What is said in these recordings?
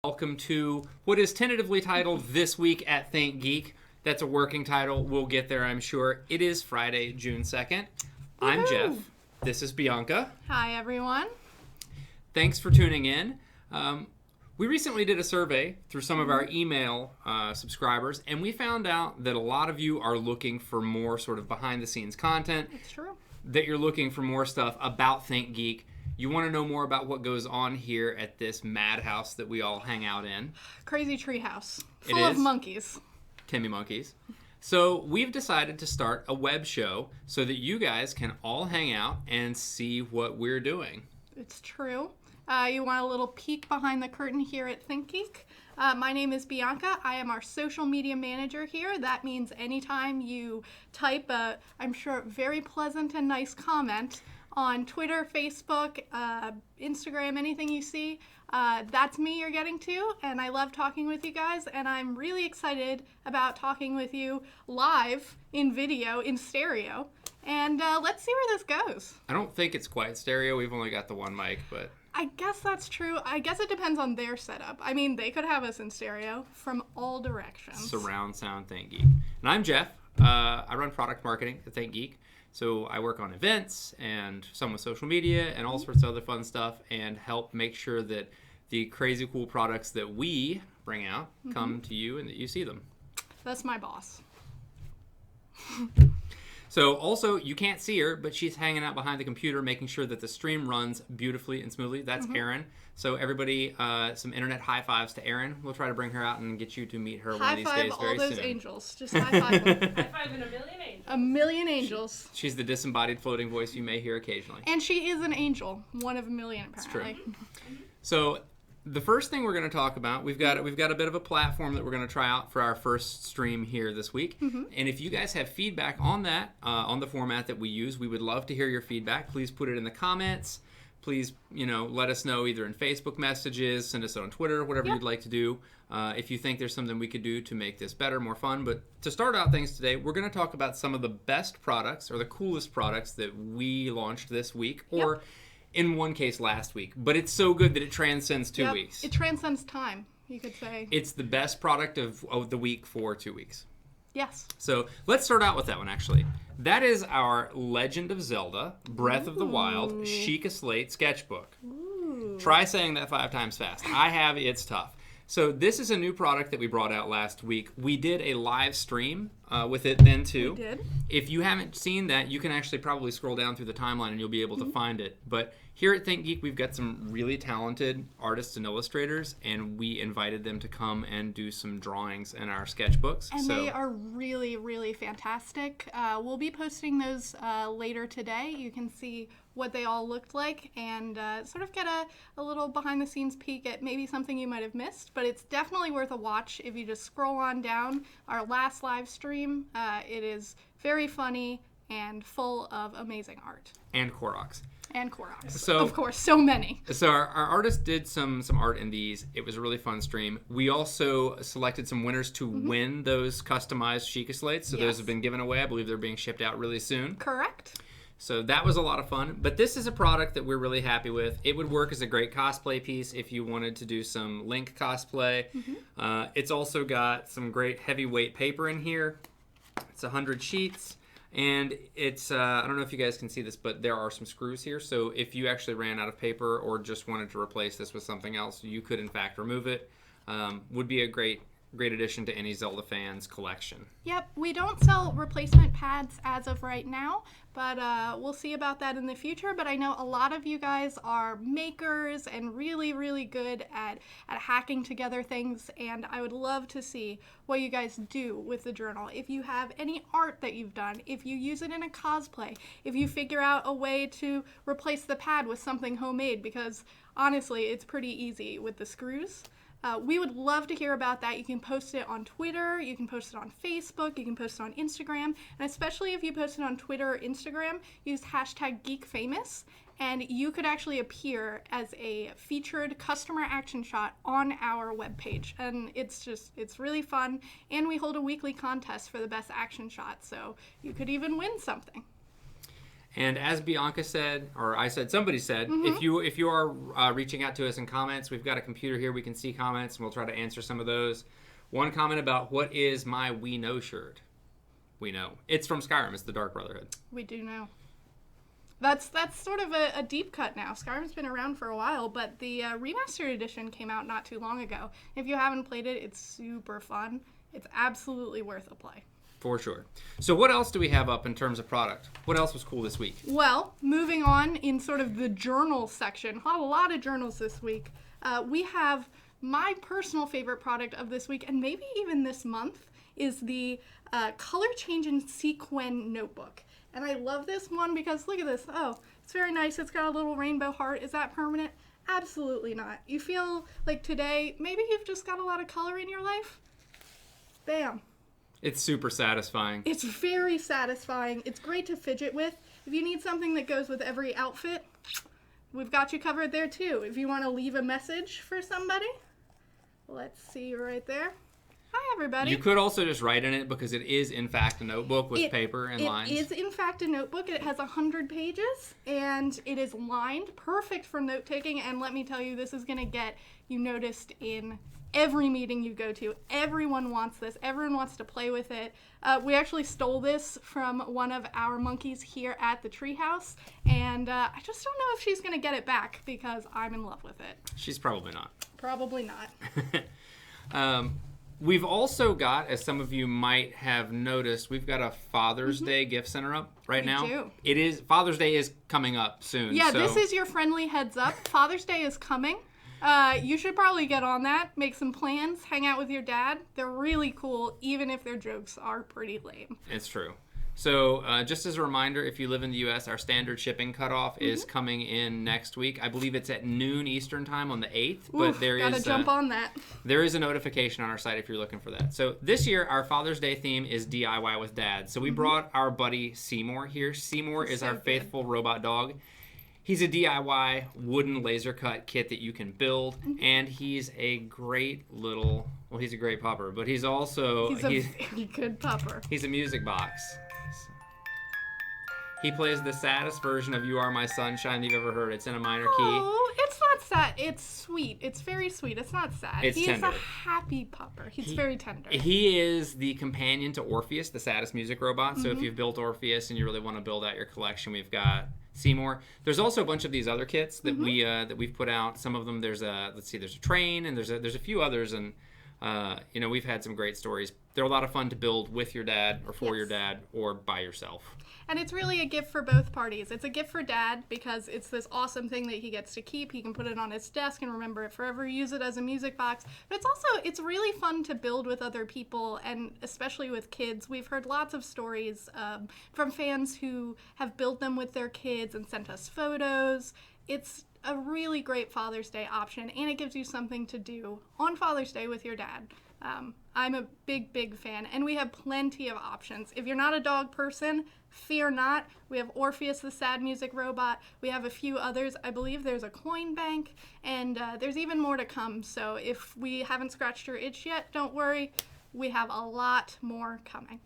Welcome to what is tentatively titled This Week at ThinkGeek. That's a working title. We'll get there, I'm sure. It is Friday, June 2nd. I'm Jeff. This is Bianca. Hi, everyone. Thanks for tuning in. We recently did a survey through some of our email subscribers, and we found out that a lot of you are looking for more sort of behind-the-scenes content. It's true. That you're looking for more stuff about ThinkGeek. You want to know more about what goes on here at this madhouse that we all hang out in. Crazy treehouse. Full of monkeys. Timmy monkeys. So we've decided to start a web show so that you guys can all hang out and see what we're doing. It's true. You want a little peek behind the curtain here at ThinkGeek. My name is Bianca. I am our social media manager here. That means anytime you type a, I'm sure, very pleasant and nice comment on Twitter, Facebook, Instagram, anything you see, that's me you're getting to, and I love talking with you guys, and I'm really excited about talking with you live, in video, in stereo, and let's see where this goes. I don't think it's quite stereo. We've only got the one mic, but... I guess that's true. I guess it depends on their setup. I mean, they could have us in stereo from all directions. Surround sound ThinkGeek. And I'm Jeff. I run product marketing at ThinkGeek. So I work on events and some with social media and all sorts of other fun stuff and help make sure that the crazy cool products that we bring out come to you and that you see them. That's my boss. So also, you can't see her, but she's hanging out behind the computer making sure that the stream runs beautifully and smoothly. That's Erin. So everybody, some internet high fives to Erin. We'll try to bring her out and get you to meet her one of these days very soon. High five all those angels. Just high five them. High five and a million angels. A million angels. She's the disembodied floating voice you may hear occasionally. And she is an angel. One of a million, apparently. It's true. So the first thing we're going to talk about, we've got a bit of a platform that we're going to try out for our first stream here this week. And if you guys have feedback on that, on the format that we use, we would love to hear your feedback. Please put it in the comments. Please, let us know either in Facebook messages, send us on Twitter, whatever you'd like to do. If you think there's something we could do to make this better, more fun. But to start out things today, we're going to talk about some of the best products or the coolest products that we launched this week, or in one case last week. But it's so good that it transcends 2 weeks. It transcends time, you could say. It's the best product of the week for 2 weeks. Yes. So let's start out with that one, actually. That is our Legend of Zelda, Breath of the Wild, Sheikah Slate sketchbook. Ooh. Try saying that 5 times fast. I have, it's tough. So this is a new product that we brought out last week. We did a live stream with it then, too. We did. If you haven't seen that, you can actually probably scroll down through the timeline and you'll be able to find it. But here at ThinkGeek, we've got some really talented artists and illustrators, and we invited them to come and do some drawings in our sketchbooks. And they are really, really fantastic. We'll be posting those later today. You can see what they all looked like and sort of get a little behind-the-scenes peek at maybe something you might have missed. But it's definitely worth a watch if you just scroll on down our last live stream. It is very funny and full of amazing art. And Koroks. And Koroks. So, of course, so many. So our artist did some art in these. It was a really fun stream. We also selected some winners to win those customized Sheikah Slates. So those have been given away. I believe they're being shipped out really soon. Correct. So that was a lot of fun. But this is a product that we're really happy with. It would work as a great cosplay piece if you wanted to do some Link cosplay. It's also got some great heavyweight paper in here. It's 100 sheets. And it's, I don't know if you guys can see this, but there are some screws here. So if you actually ran out of paper or just wanted to replace this with something else, you could, in fact, remove it. Would be a great addition to any Zelda fans' collection. Yep, we don't sell replacement pads as of right now, but we'll see about that in the future. But I know a lot of you guys are makers and really, really good at hacking together things, and I would love to see what you guys do with the journal. If you have any art that you've done, if you use it in a cosplay, if you figure out a way to replace the pad with something homemade, because honestly, it's pretty easy with the screws. We would love to hear about that. You can post it on Twitter, you can post it on Facebook, you can post it on Instagram, and especially if you post it on Twitter or Instagram, use hashtag GeekFamous, and you could actually appear as a featured customer action shot on our webpage. And it's really fun, and we hold a weekly contest for the best action shot, so you could even win something. And as Bianca said, or I said, somebody said, if you are reaching out to us in comments, we've got a computer here. We can see comments, and we'll try to answer some of those. One comment about what is my We Know shirt. We know. It's from Skyrim. It's the Dark Brotherhood. We do know. That's sort of a deep cut now. Skyrim's been around for a while, but the remastered edition came out not too long ago. If you haven't played it, it's super fun. It's absolutely worth a play. For sure. So what else do we have up in terms of product? What else was cool this week? Well, moving on in sort of the journal section, a lot of journals this week. We have my personal favorite product of this week, and maybe even this month, is the color change in Sequin notebook. And I love this one because look at this. Oh, it's very nice. It's got a little rainbow heart. Is that permanent? Absolutely not. You feel like today, maybe you've just got a lot of color in your life. Bam. It's super satisfying. It's very satisfying. It's great to fidget with. If you need something that goes with every outfit, we've got you covered there too. If you want to leave a message for somebody, let's see right there. Hi, everybody. You could also just write in it because it is, in fact, a notebook with paper and lines. It is, in fact, a notebook. It has 100 pages, and it is lined, perfect for note-taking. And let me tell you, this is going to get you noticed in every meeting you go to. Everyone wants this. Everyone wants to play with it. We actually stole this from one of our monkeys here at the treehouse, and I just don't know if she's going to get it back because I'm in love with it. She's probably not. Probably not. We've also got, as some of you might have noticed, we've got a Father's Day gift center up right now. We do. It is, Father's Day is coming up soon. Yeah, so. This is your friendly heads up. Father's Day is coming. You should probably get on that, make some plans, hang out with your dad. They're really cool, even if their jokes are pretty lame. It's true. So just as a reminder, if you live in the U.S., our standard shipping cutoff is coming in next week. I believe it's at noon Eastern time on the 8th. But gotta jump on that. There is a notification on our site if you're looking for that. So this year, our Father's Day theme is DIY with Dad. So we brought our buddy Seymour here. Seymour is our faithful robot dog. He's a DIY wooden laser cut kit that you can build, and he's a great little, well, he's a great pupper, but he's also... He's a very good pupper. He's a music box. He plays the saddest version of You Are My Sunshine you've ever heard. It's in a minor key. Oh, it's not sad. It's sweet. It's very sweet. It's not sad. It's tender. He's a happy pupper. He's very tender. He is the companion to Orpheus, the saddest music robot. So if you've built Orpheus and you really want to build out your collection, we've got Seymour. There's also a bunch of these other kits that we've put out. Some of them there's a train, and there's a few others, and we've had some great stories. They're a lot of fun to build with your dad or for your dad or by yourself. And it's really a gift for both parties. It's a gift for Dad because it's this awesome thing that he gets to keep. He can put it on his desk and remember it forever, use it as a music box. But it's really fun to build with other people, and especially with kids. We've heard lots of stories from fans who have built them with their kids and sent us photos. It's a really great Father's Day option, and it gives you something to do on Father's Day with your dad. I'm a big fan, and we have plenty of options. If you're not a dog person, fear not. We have Orpheus, the sad music robot. We have a few others. I believe there's a coin bank, and there's even more to come. So if we haven't scratched your itch yet, don't worry. We have a lot more coming.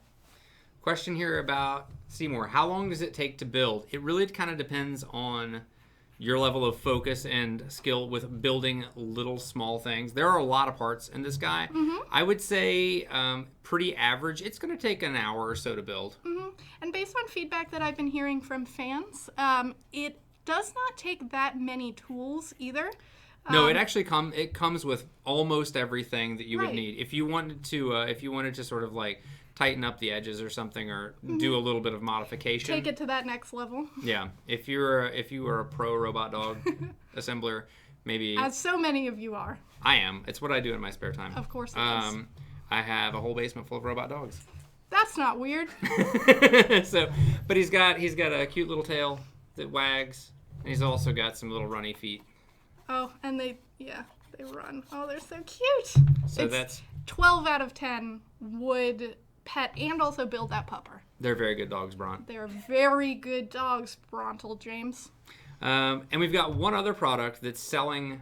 Question here about Seymour. How long does it take to build? It really kind of depends on your level of focus and skill with building little small things. There are a lot of parts in this guy. I would say pretty average. It's going to take an hour or so to build. And based on feedback that I've been hearing from fans, it does not take that many tools either. No, it actually comes with almost everything that you would need. If you wanted to sort of like tighten up the edges or something, or do a little bit of modification. Take it to that next level. Yeah, if you were a pro robot dog assembler, maybe. As so many of you are. I am. It's what I do in my spare time. Of course it is. I have a whole basement full of robot dogs. That's not weird. But he's got a cute little tail that wags, and he's also got some little runny feet. Oh, and they run. Oh, they're so cute. So that's 12 out of 10 would pet and also build that pupper. They're very good dogs, Bront. They're very good dogs, Brontle James. And we've got one other product that's selling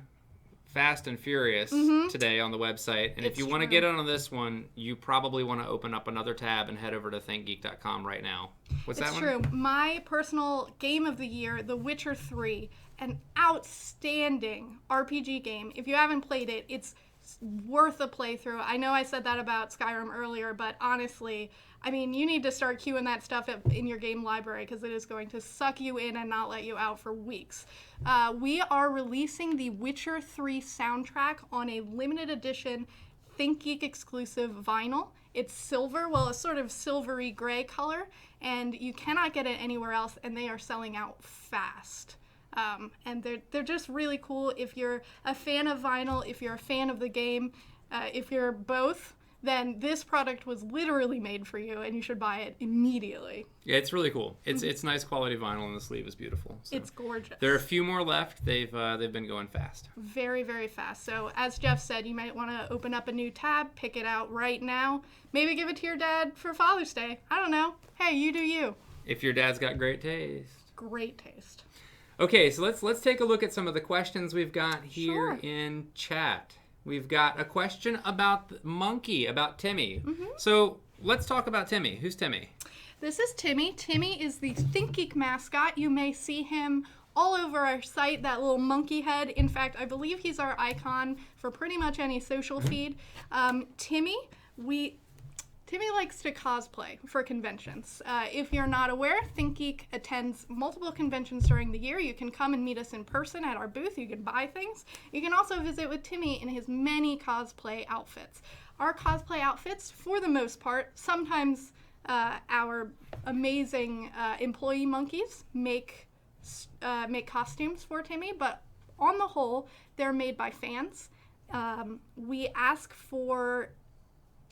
Fast and Furious today on the website. And if you want to get on this one, you probably want to open up another tab and head over to thinkgeek.com right now. What's that one? It's true. My personal game of the year, The Witcher 3, an outstanding RPG game. If you haven't played it, it's worth a playthrough. I know I said that about Skyrim earlier, but honestly, I mean, you need to start queuing that stuff up in your game library because it is going to suck you in and not let you out for weeks. We are releasing the Witcher 3 soundtrack on a limited edition ThinkGeek exclusive vinyl. It's silver, well, a sort of silvery gray color, and you cannot get it anywhere else, and they are selling out fast. And they're just really cool. If you're a fan of vinyl, if you're a fan of the game, if you're both, then this product was literally made for you, and you should buy it immediately. Yeah, it's really cool. It's nice quality vinyl, and the sleeve is beautiful. So. It's gorgeous. There are a few more left. They've been going fast. Very, very fast. So as Jeff said, you might want to open up a new tab, pick it out right now. Maybe give it to your dad for Father's Day. I don't know. Hey, you do you. If your dad's got great taste. Great taste. Okay, so let's take a look at some of the questions we've got here in chat. We've got a question about Monkey, about Timmy. So let's talk about Timmy. Who's Timmy? This is Timmy. Timmy is the ThinkGeek mascot. You may see him all over our site, that little monkey head. In fact, I believe he's our icon for pretty much any social feed. Timmy likes to cosplay for conventions. If you're not aware, ThinkGeek attends multiple conventions during the year. You can come and meet us in person at our booth. You can buy things. You can also visit with Timmy in his many cosplay outfits. Our cosplay outfits, for the most part, sometimes our amazing employee monkeys make costumes for Timmy, but on the whole, they're made by fans. We ask for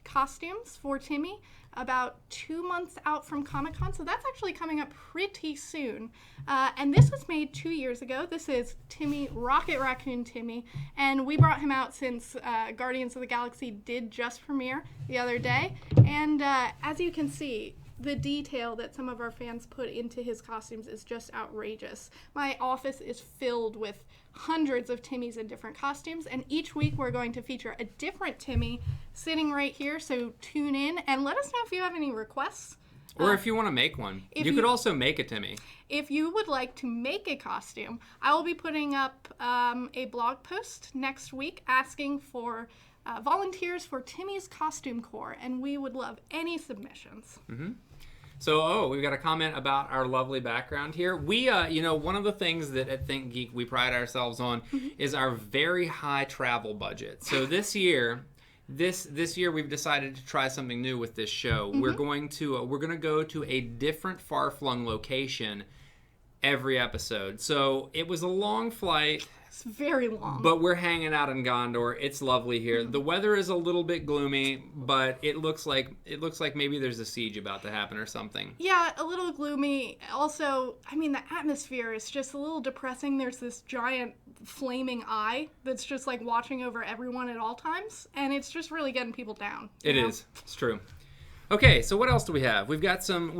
costumes for Timmy about 2 months out from Comic-Con, so that's actually coming up pretty soon. And this was made 2 years ago. This is Timmy, Rocket Raccoon Timmy, and we brought him out since Guardians of the Galaxy did just premiere the other day. And as you can see, the detail that some of our fans put into his costumes is just outrageous. My office is filled with hundreds of Timmys in different costumes, and each week we're going to feature a different Timmy sitting right here, so tune in and let us know if you have any requests. Or if you want to make one. You could also make a Timmy. If you would like to make a costume, I will be putting up a blog post next week asking for volunteers for Timmy's Costume Corps, and we would love any submissions. So, we've got a comment about our lovely background here. We, one of the things that at ThinkGeek we pride ourselves on is our very high travel budget. So this year we've decided to try something new with this show. We're going to go to a different far-flung location every episode. So it was a long flight. It's very long. But we're hanging out in Gondor. It's lovely here. The weather is a little bit gloomy, but it looks like maybe there's a siege about to happen or something. Yeah, a little gloomy. Also, I mean, the atmosphere is just a little depressing. There's this giant flaming eye that's just like watching over everyone at all times, and it's just really getting people down. It is. It's true. Okay, so what else do we have? We've got some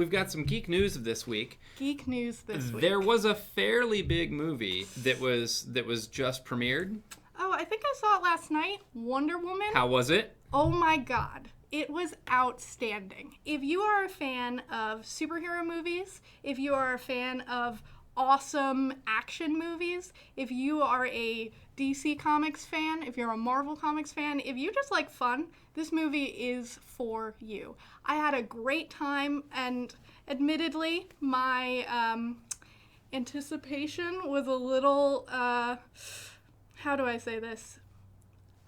geek news of this week. Geek news this week. There was a fairly big movie that was just premiered. Oh, I think I saw it last night. Wonder Woman. How was it? Oh my God. It was outstanding. If you are a fan of superhero movies, if you are a fan of awesome action movies, if you are a DC Comics fan, if you're a Marvel Comics fan, if you just like fun, this movie is for you. I had a great time, and admittedly, my anticipation was a little, how do I say this?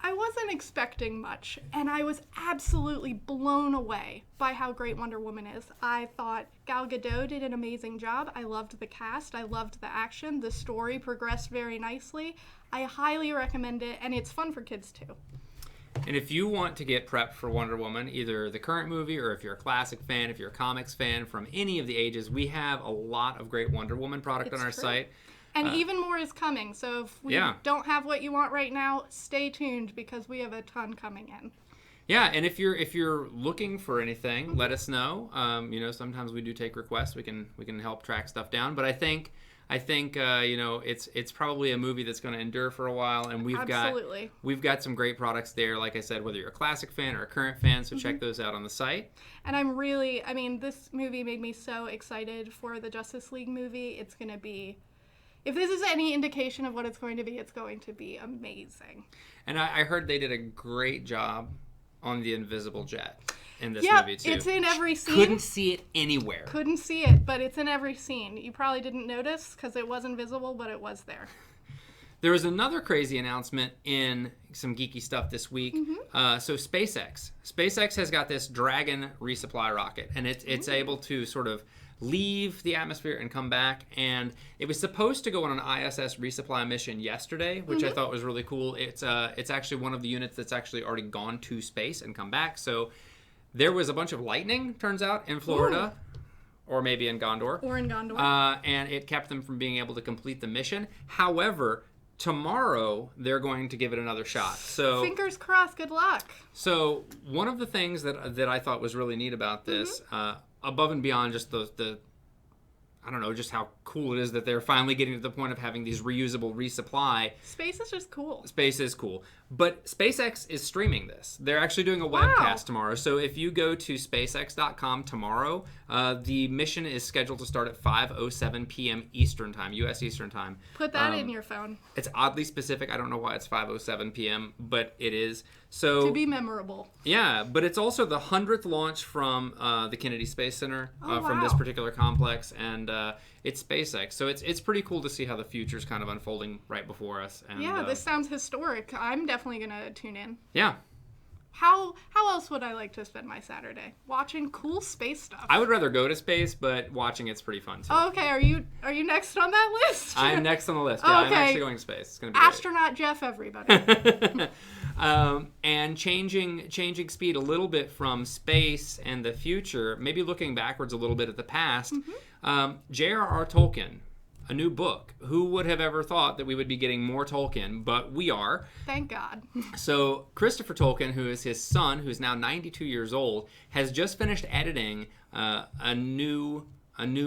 I wasn't expecting much, and I was absolutely blown away by how great Wonder Woman is. I thought Gal Gadot did an amazing job. I loved the cast. I loved the action. The story progressed very nicely. I highly recommend it, and it's fun for kids too. And if you want to get prepped for Wonder Woman, either the current movie or if you're a classic fan, if you're a comics fan from any of the ages, we have a lot of great Wonder Woman product on our site. And even more is coming. So if we don't have what you want right now, stay tuned because we have a ton coming in. Yeah, and if you're looking for anything, let us know. Sometimes we do take requests. We can help track stuff down. But I think I think it's probably a movie that's going to endure for a while, and we've got some great products there. Like I said, whether you're a classic fan or a current fan, so check those out on the site. And this movie made me so excited for the Justice League movie. It's going to be, if this is any indication of what it's going to be amazing. And I heard they did a great job on the invisible jet in this movie too. It's in every scene. Couldn't see it anywhere. Couldn't see it, but it's in every scene. You probably didn't notice because it wasn't visible, but it was there. There was another crazy announcement in some geeky stuff this week. So SpaceX has got this Dragon resupply rocket, and it's able to sort of leave the atmosphere and come back. And it was supposed to go on an ISS resupply mission yesterday, which I thought was really cool. It's actually one of the units that's actually already gone to space and come back. So there was a bunch of lightning, turns out, in Florida. Or maybe in Gondor. And it kept them from being able to complete the mission. However, tomorrow they're going to give it another shot. So fingers crossed. Good luck. So one of the things that I thought was really neat about this, above and beyond just the I don't know, just how cool it is that they're finally getting to the point of having these reusable resupply. Space is just cool. Space is cool. But SpaceX is streaming this. They're actually doing a webcast tomorrow. So if you go to SpaceX.com tomorrow, the mission is scheduled to start at 5:07 p.m. Eastern Time, U.S. Eastern Time. Put that in your phone. It's oddly specific. I don't know why it's 5:07 p.m., but it is. So to be memorable. Yeah, but it's also the 100th launch from the Kennedy Space Center from this particular complex, and it's SpaceX. So it's pretty cool to see how the future's kind of unfolding right before us. And, this sounds historic. I'm definitely going to tune in. Yeah. How else would I like to spend my Saturday? Watching cool space stuff. I would rather go to space, but watching it's pretty fun too. Oh, okay, are you next on that list? I'm next on the list. Yeah, I'm actually going to space. It's going to be Astronaut great. Jeff, everybody. And changing speed a little bit from space and the future, maybe looking backwards a little bit at the past. J.R.R. Tolkien, a new book. Who would have ever thought that we would be getting more Tolkien? But we are. Thank God. So Christopher Tolkien, who is his son, who's now 92 years old, has just finished editing a new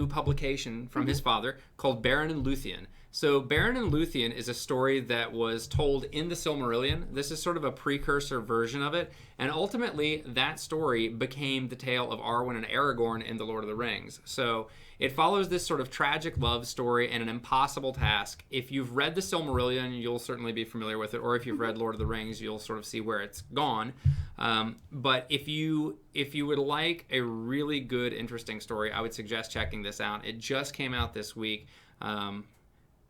publication from his father called Beren and Luthien. So Beren and Luthien is a story that was told in the Silmarillion. This is sort of a precursor version of it. And ultimately, that story became the tale of Arwen and Aragorn in The Lord of the Rings. So it follows this sort of tragic love story and an impossible task. If you've read the Silmarillion, you'll certainly be familiar with it. Or if you've read Lord of the Rings, you'll sort of see where it's gone. But if you would like a really good, interesting story, I would suggest checking this out. It just came out this week.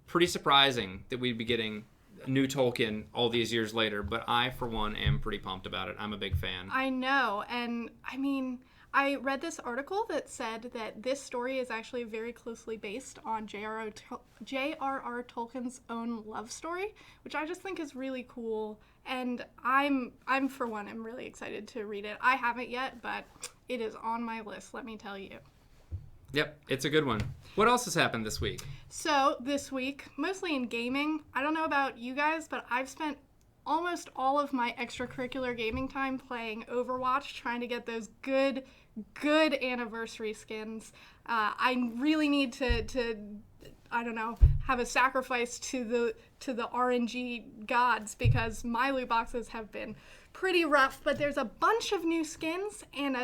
Pretty surprising that we'd be getting new Tolkien all these years later, but I, for one, am pretty pumped about it. I'm a big fan. I know, and I mean, I read this article that said that this story is actually very closely based on J.R.R. Tolkien's own love story, which I just think is really cool, and I'm for one, I'm really excited to read it. I haven't yet, but it is on my list, let me tell you. Yep, it's a good one. What else has happened this week? So, this week, mostly in gaming, I don't know about you guys, but I've spent almost all of my extracurricular gaming time playing Overwatch, trying to get those good anniversary skins. I really need to I don't know, have a sacrifice to the RNG gods, because my loot boxes have been pretty rough, but there's a bunch of new skins and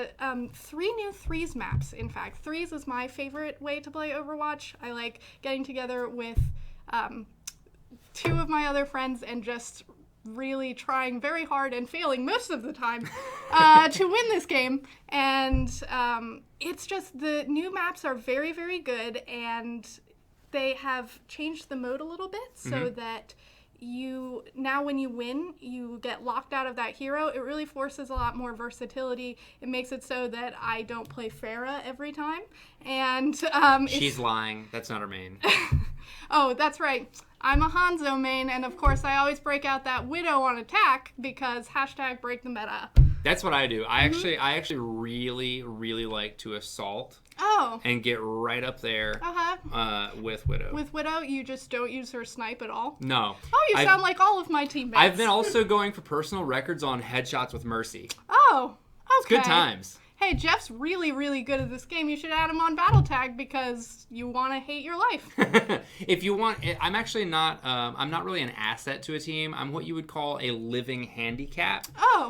3 new Threes maps. In fact, Threes is my favorite way to play Overwatch. I like getting together with 2 of my other friends and just really trying very hard and failing most of the time to win this game. And it's just, the new maps are very, very good, and they have changed the mode a little bit so that now when you win, you get locked out of that hero. It really forces a lot more versatility. It makes it so that I don't play Pharah every time. And she's lying. That's not her main. Oh, that's right. I'm a Hanzo main, and of course I always break out that Widow on attack because # break the meta. That's what I do. I actually really, really like to assault. Oh. And get right up there with Widow. With Widow, you just don't use her snipe at all? No. Oh, you sound like all of my teammates. I've been also going for personal records on headshots with Mercy. Oh, okay. It's good times. hey, Jeff's really, really good at this game. You should add him on Battle Tag because you want to hate your life. If you want, I'm actually not, I'm not really an asset to a team. I'm what you would call a living handicap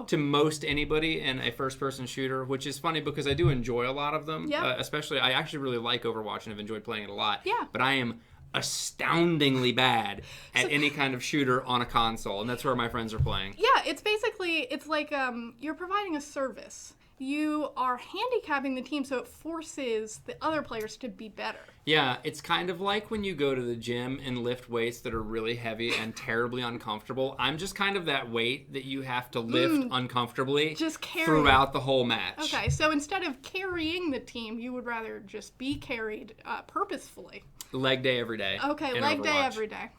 to most anybody in a first-person shooter, which is funny because I do enjoy a lot of them. Especially, I actually really like Overwatch and have enjoyed playing it a lot. Yeah. But I am astoundingly bad at any kind of shooter on a console, and that's where my friends are playing. Yeah, it's basically, it's like you're providing a service. You are handicapping the team so it forces the other players to be better. Yeah, it's kind of like when you go to the gym and lift weights that are really heavy and terribly uncomfortable. I'm just kind of that weight that you have to lift uncomfortably just throughout the whole match. Okay, so instead of carrying the team, you would rather just be carried purposefully. Leg day every day. Okay, leg day every day.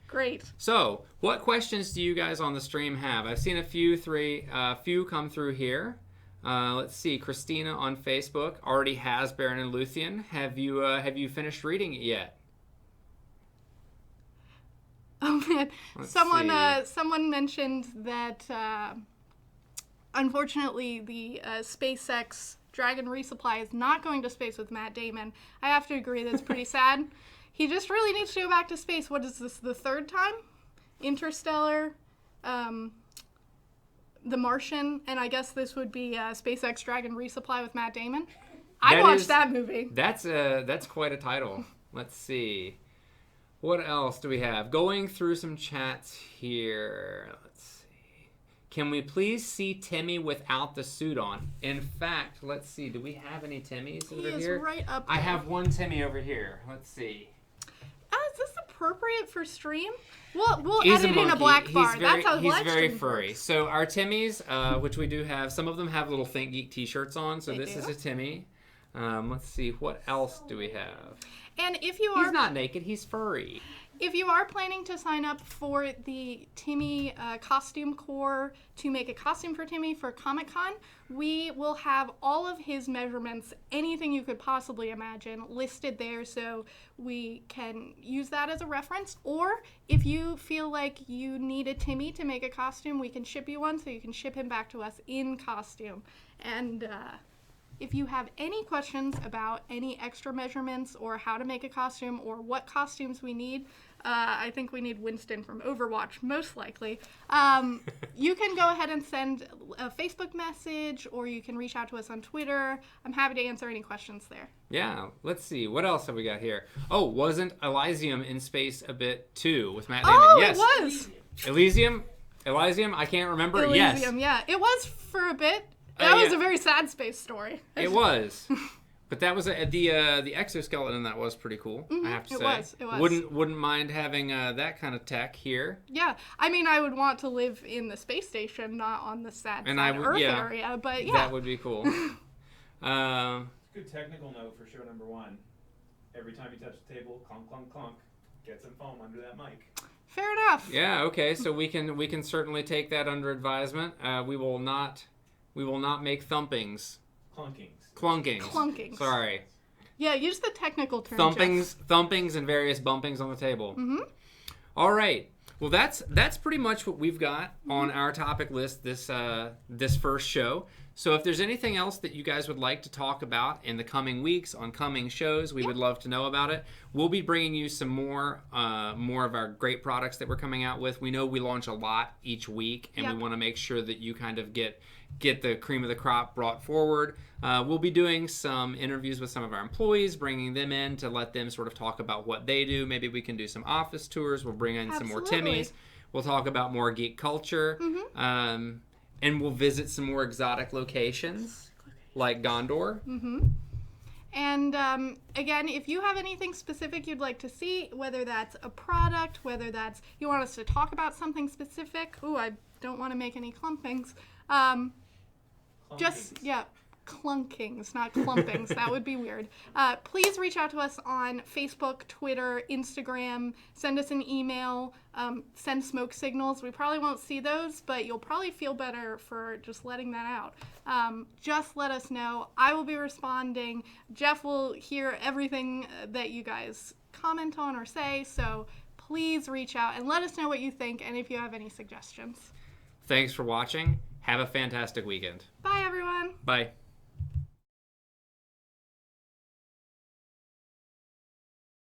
Great. So, what questions do you guys on the stream have? I've seen a few come through here. Let's see. Christina on Facebook already has Baron and Luthien. Have you finished reading it yet? Oh man, someone mentioned that unfortunately the SpaceX Dragon resupply is not going to space with Matt Damon. I have to agree, that's pretty sad. He just really needs to go back to space. What is this, the third time? Interstellar, The Martian, and I guess this would be SpaceX Dragon resupply with Matt Damon. I watched that movie. That's quite a title. Let's see. What else do we have? Going through some chats here. Let's see. Can we please see Timmy without the suit on? In fact, let's see. Do we have any Timmys over here? He is right up there. I have one Timmy over here. Let's see. Is this appropriate for stream? We'll edit in a black bar. That's how he's live very stream furry. works. So our Timmys, which we do have, some of them have little ThinkGeek t-shirts on. So this is a Timmy. Let's see, what else do we have? And if you are... He's not naked, he's furry. If you are planning to sign up for the Timmy costume core to make a costume for Timmy for Comic-Con, we will have all of his measurements, anything you could possibly imagine, listed there so we can use that as a reference. Or if you feel like you need a Timmy to make a costume, we can ship you one so you can ship him back to us in costume. And if you have any questions about any extra measurements or how to make a costume or what costumes we need, I think we need Winston from Overwatch, most likely. You can go ahead and send a Facebook message, or you can reach out to us on Twitter. I'm happy to answer any questions there. Yeah, let's see. What else have we got here? Oh, wasn't Elysium in space a bit too with Matt Damon? Oh, yes. It was. Elysium, I can't remember. Elysium, yeah. It was for a bit. That was a very sad space story. It was. But that was the exoskeleton, and that was pretty cool. I have to say, it was. Wouldn't mind having that kind of tech here. Yeah, I mean, I would want to live in the space station, not on the sad Earth area. But yeah, that would be cool. Good technical note for show number 1. Every time you touch the table, clunk, clunk, clunk. Get some foam under that mic. Fair enough. Yeah. Okay. So we can certainly take that under advisement. We will not make thumpings. Clunkings. Sorry. Yeah, use the technical term. Thumpings, and various bumpings on the table. Mm-hmm. All right. Well, that's pretty much what we've got on our topic list this first show. So if there's anything else that you guys would like to talk about in the coming weeks on coming shows, we would love to know about it. We'll be bringing you some more of our great products that we're coming out with. We know we launch a lot each week, and we want to make sure that you kind of get the cream of the crop brought forward. We'll be doing some interviews with some of our employees, bringing them in to let them sort of talk about what they do. Maybe we can do some office tours. We'll bring in some more Timmys. We'll talk about more geek culture. Mm-hmm. And we'll visit some more exotic locations like Gondor. Mm-hmm. And again, if you have anything specific you'd like to see, whether that's a product, whether that's you want us to talk about something specific. Ooh, I don't want to make any clumpings. Clunkings, not clumpings. That would be weird. Please reach out to us on Facebook, Twitter, Instagram. Send us an email. Send smoke signals. We probably won't see those, but you'll probably feel better for just letting that out. Just let us know. I will be responding. Jeff will hear everything that you guys comment on or say, so please reach out and let us know what you think and if you have any suggestions. Thanks for watching. Have a fantastic weekend. Bye, everyone. Bye.